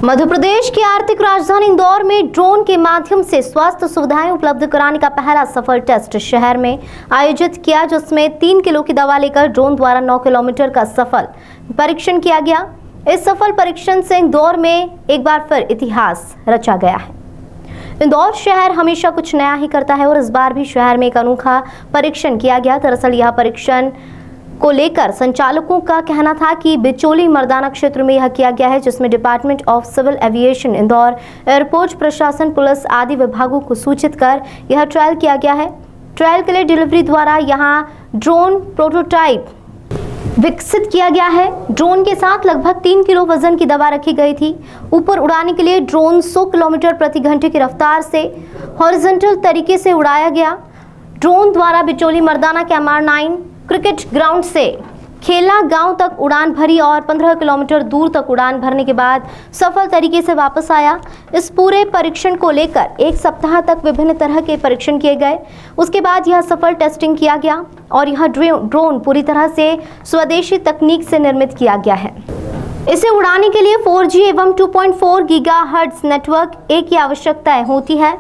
मध्य प्रदेश की आर्थिक राजधानी इंदौर में ड्रोन के माध्यम से स्वास्थ्य सुविधाएं उपलब्ध कराने का पहला सफल टेस्ट शहर में आयोजित किया, जिसमें 3 किलो की दवा लेकर ड्रोन द्वारा 9 किलोमीटर का सफल परीक्षण किया गया। इस सफल परीक्षण से इंदौर में एक बार फिर इतिहास रचा गया है। इंदौर शहर हमेशा कुछ नया ही करता है और इस बार भी शहर में एक अनोखा परीक्षण किया गया। दरअसल यह परीक्षण को लेकर संचालकों का कहना था कि बिचौली मर्दाना क्षेत्र में यह किया गया है, जिसमें department of civil aviation, Indore airport प्रशासन, पुलिस आदि विभागों को सूचित कर यह ट्रायल किया गया है। ट्रायल के लिए डिलीवरी द्वारा यहां ड्रोन प्रोटोटाइप विकसित किया गया है। ड्रोन के साथ लगभग 3 किलो वजन की दवा रखी गई थी। ऊपर उड़ाने के लिए ड्रोन 100 किलोमीटर प्रति घंटे की रफ्तार से हॉरिजॉन्टल तरीके से उड़ाया गया। ड्रोन द्वारा बिचौली मर्दाना के MR9 क्रिकेट ग्राउंड से खेला गांव तक उड़ान भरी और 15 किलोमीटर दूर तक उड़ान भरने के बाद सफल तरीके से वापस आया। इस पूरे परीक्षण को लेकर 1 सप्ताह तक विभिन्न तरह के परीक्षण किए गए। उसके बाद यह सफल टेस्टिंग किया गया और यह ड्रोन पूरी तरह से स्वदेशी तकनीक से निर्मित किया गया है। इसे उड़ाने के लिए 4G एवं 2.4 गीगाहर्ट्ज नेटवर्क की आवश्यकता होती है।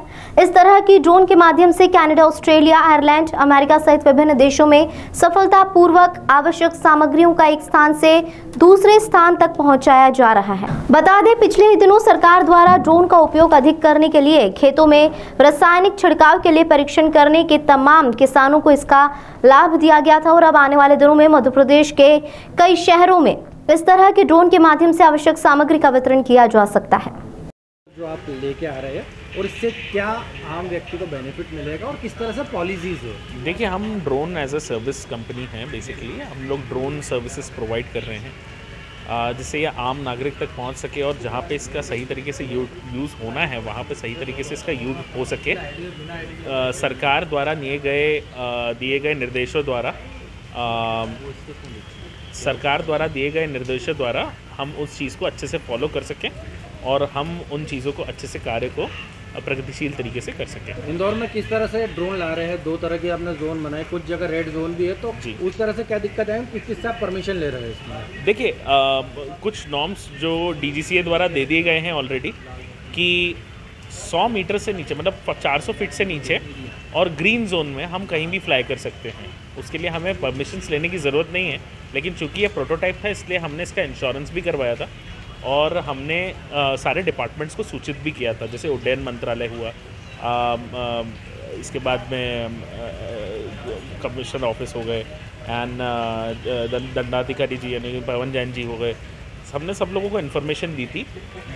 इस तरह की ड्रोन के माध्यम से कनाडा, ऑस्ट्रेलिया, आयरलैंड, अमेरिका सहित विभिन्न देशों में सफलतापूर्वक आवश्यक सामग्रियों का एक स्थान से दूसरे स्थान तक पहुंचाया जा रहा है। बता दें, पिछले ही दिनों सरकार द्वारा ड्रोन का उपयोग अधिक करने के लिए खेतों में रासायनिक छिड़काव के लिए परीक्षण करने के तमाम किसानों को इसका लाभ दिया गया था और अब आने वाले दिनों में मध्य प्रदेश के कई शहरों में इस तरह के ड्रोन के माध्यम से आवश्यक सामग्री का वितरण किया जा सकता है। जो आप लेके आ रहे हैं और इससे क्या आम व्यक्ति को बेनिफिट मिलेगा और किस तरह से पॉलिसीज है? देखिए, हम drone as a service company हैं। बेसिकली हम लोग ड्रोन सर्विसेज प्रोवाइड कर रहे हैं जिससे ये आम नागरिक तक पहुंच सके और जहां पे इसका सही तरीके से यूज़ होना है वहां पे सही तरीके से इसका यूज़ हो सके। सरकार द्वारा दिए गए निर्देशों द्वारा हम उस चीज़ को अच्छे से फॉलो कर सकें और हम उन चीज़ों को अच्छे से कार्य को प्रगतिशील तरीके से कर सकें। इंदौर में किस तरह से ड्रोन ला रहे हैं? 2 तरह के आपने जोन बनाए, कुछ जगह रेड जोन भी है, तो उस तरह से क्या दिक्कत है? किससे आप परमिशन ले रहे हैं इसमें? देखिए, कुछ नॉर्म्स जो DGCA द्वारा दे दिए गए हैं ऑलरेडी कि 100 मीटर से नीचे, मतलब 400 फीट से नीचे और ग्रीन जोन में हम कहीं भी फ्लाई कर सकते हैं। उसके लिए हमें परमिशंस लेने की ज़रूरत नहीं है, लेकिन चूंकि ये प्रोटोटाइप था इसलिए हमने इसका इंश्योरेंस भी करवाया था और हमने सारे डिपार्टमेंट्स को सूचित भी किया था, जैसे उड्डयन मंत्रालय हुआ, इसके बाद में कमिश्नर ऑफिस हो गए एंड दंडाधिकारी जी यानी पवन जैन जी हो गए। हमने सब लोगों को इन्फॉर्मेशन दी थी।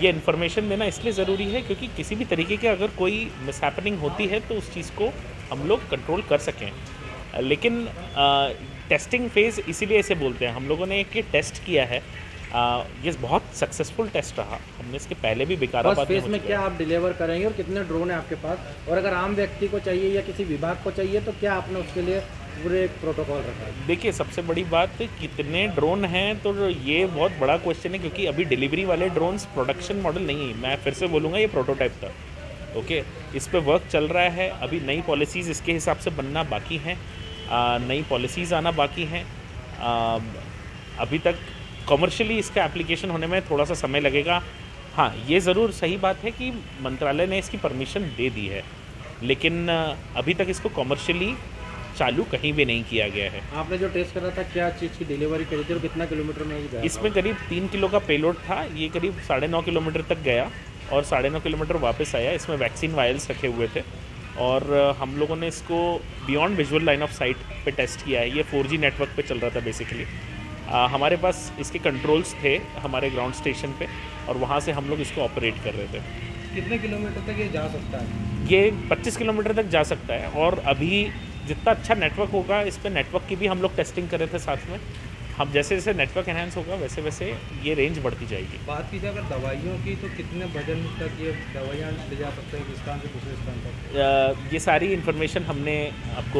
ये इन्फॉर्मेशन देना इसलिए ज़रूरी है क्योंकि किसी भी तरीके की अगर कोई मिसहैपनिंग होती है तो उस चीज़ को हम लोग कंट्रोल कर सकें। लेकिन टेस्टिंग फेज़ इसीलिए इसे बोलते हैं। हम लोगों ने एक टेस्ट किया है, ये बहुत सक्सेसफुल टेस्ट रहा। हमने इसके पहले भी विकाराबाद में क्या आप डिलीवर करेंगे और कितने ड्रोन है आपके पास? और अगर आम व्यक्ति को चाहिए या किसी विभाग को चाहिए तो क्या आपने उसके लिए पूरे प्रोटोकॉल रखा है? देखिए, सबसे बड़ी बात कितने ड्रोन हैं तो ये बहुत बड़ा क्वेश्चन है क्योंकि अभी डिलीवरी वाले ड्रोन्स प्रोडक्शन मॉडल नहीं है। मैं फिर से बोलूँगा, ये प्रोटोटाइप था। ओके, इस पे वर्क चल रहा है। अभी नई पॉलिसीज़ इसके हिसाब से बनना बाकी हैं, नई पॉलिसीज़ आना बाकी हैं। अभी तक कमर्शियली इसका एप्लीकेशन होने में थोड़ा सा समय लगेगा। हाँ, ये ज़रूर सही बात है कि मंत्रालय ने इसकी परमिशन दे दी है, लेकिन अभी तक इसको कमर्शियली चालू कहीं भी नहीं किया गया है। आपने जो टेस्ट करा था, क्या चीज़ की डिलीवरी करी थी और कितना किलोमीटर में गया? इसमें करीब 3 किलो का पेलोड था। ये करीब 9.5 किलोमीटर तक गया और 9.5 किलोमीटर वापस आया। इसमें वैक्सीन वायल्स रखे हुए थे और हम लोगों ने इसको beyond visual line of site पे टेस्ट किया है। ये 4G नेटवर्क पे चल रहा था बेसिकली। हमारे पास इसके कंट्रोल्स थे हमारे ग्राउंड स्टेशन पे और वहाँ से हम लोग इसको ऑपरेट कर रहे थे। कितने किलोमीटर तक ये जा सकता है? ये 25 किलोमीटर तक जा सकता है और अभी जितना अच्छा नेटवर्क होगा, इस पर नेटवर्क की भी हम लोग टेस्टिंग कर रहे थे साथ में। हम जैसे जैसे नेटवर्क एनहांस होगा वैसे वैसे ये रेंज बढ़ती जाएगी। बात की जाए अगर दवाइयों की, तो कितने वजन तक ये दवाइयाँ ले जा सकते हैं एक स्थान से दूसरे स्थान तक? ये सारी इन्फॉर्मेशन हमने आपको